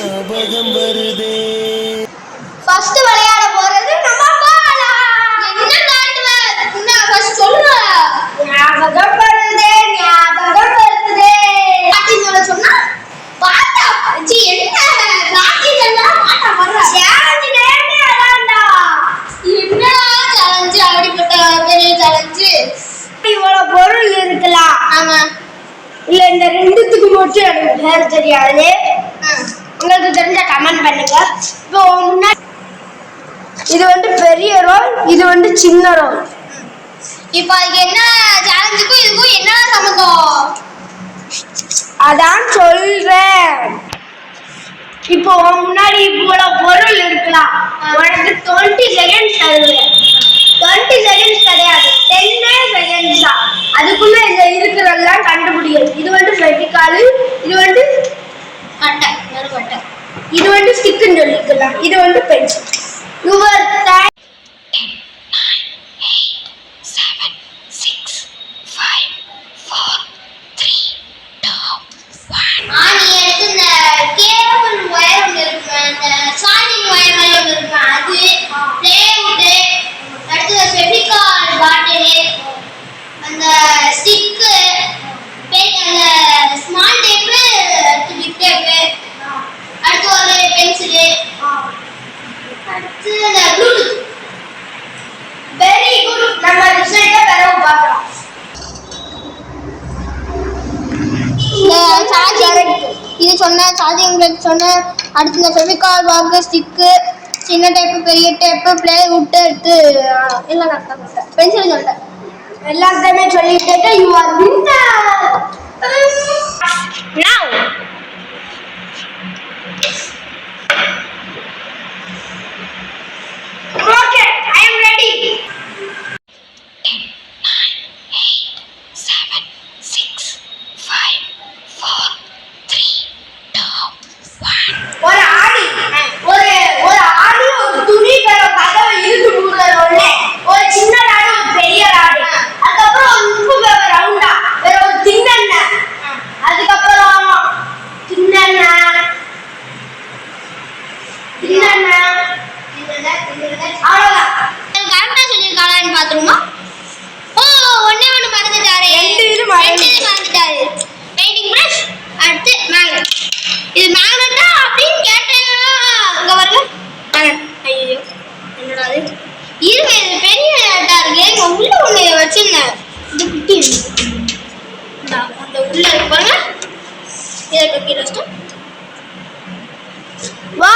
ஞாபகம் வருதே. ஃபர்ஸ்ட் விளையாட போறது நம்ம பாலா. என்ன காட்டுவ? நான் ஃபர்ஸ்ட் சொல்றேன். ஞாபகம் வருதே, ஞாபகம் வருதே. பாட்டி சொல்ல சொன்னா பாட்டா ஜி என்ன ராக்கி கண்ணா பாட்டா வர்ற. சேலஞ்ச் நேமே அதான்டா. என்ன சேலஞ்ச் அப்படிப்பட்ட பெரிய சேலஞ்ச். இவ்வளவு பொருள் இருக்கலாம். ஆமா. இல்ல இந்த ரெண்டுத்துக்கு மட்டும் எனக்கு பேர் தெரியாது. உங்களுக்கு தெரிஞ்ச கமெண்ட் பண்ணுங்க. இப்போ முன்னாடி இது வந்து பெரிய ரோல், இது வந்து சின்ன ரோல். இப்போ அதுக்கு என்ன சேலஞ்சுக்கும் இதுக்கும் என்ன சம்பந்தம்? அதான் சொல்றேன். இப்போ முன்னாடி இவ்வளவு பொருள் இருக்கலாம். உனக்கு 20 செகண்ட்ஸ் தருவேன். 20 செகண்ட்ஸ் கிடையாது, 10 செகண்ட்ஸ் தான். அதுக்குள்ள இந்த இருக்கிறதெல்லாம் கண்டுபிடிக்கணும். இது வந்து வெட்டிக்காலு, இது வந்து கட்டை, கட்டை. இது வந்து ஸ்டிக்குன்னு சொல்லிக்கலாம். இது வந்து பென்சில். Your time. 10 9 8 7 6 5 4 3 2 1. ஆனி எடுத்து இந்த கேபிள் வயர் ஒன்று இருக்கு, அந்த சார்ஜிங் வயர் மாதிரி ஒன்று இருக்கு, அது பிளேவுட்டு, அடுத்து ஃபெவிகால் பாட்டிலு, அந்த ஸ்டிக்கு, அந்த ஸ்மால் டேப்பு, பிக் டேப்பு, அடுத்து ஒரு பென்சிலு, அடுத்து அந்த ப்ளூடூத். Very good. நம்ம ரிசல்ட்டை பிறகு பார்க்கலாம். இது சொன்ன சார்ஜிங் பிளேட் சொன்ன, அடுத்து இந்த ஃபெவிகால் பாக்ஸ், ஸ்டிக்கு, சின்ன டேப்பு, பெரிய டேப்பு, பிளேவுட், எடுத்து எல்லாம் நான் பென்சில் சொல்லிட்டேன். எல்லாத்தையுமே சொல்லிட்டு யூ ஆர் வின்னர். நவ ஓகே, ஐ அம் ரெடி. 10 9 8 7 6 5 4 3 2 1. ஒரு ஆடி ஒரு துணி கதவை இழுத்து மூடுற ஒண்ணே, ஒரு சின்ன ராடு, ஒரு பெரிய ராடு, அதுக்கப்புறம் ஒரு உப்பு பேப்பர் ரவுண்டா, வேற ஒரு திண்ணெண்ண, அதுக்கப்புறம் திண்ணெண்ண அவ்வளவுதான். கரெக்டா சொல்லியிருக்காளான்னு பாத்துருமா? ஓ, ஒண்ணே ஒண்ணு மறந்துட்டாரு. ரெண்டு மறந்துட்டாரு. பெயிண்டிங் பிரஷ், அடுத்து மேக்னெட். இது மேக்னெட்டா அப்படின்னு கேட்டேன்னா அங்க வருங்க மேக்னெட். ஐயோ என்னடா இது? இருங்க, இது பெரிய மேக்னெட்டா இருக்கு. இங்க உள்ள ஒண்ணு வச்சிருந்தேன், இது குட்டி இருக்கு. அந்த உள்ள இருக்கு பாருங்க, இதை கட்டி வச்சிட்டோம். வா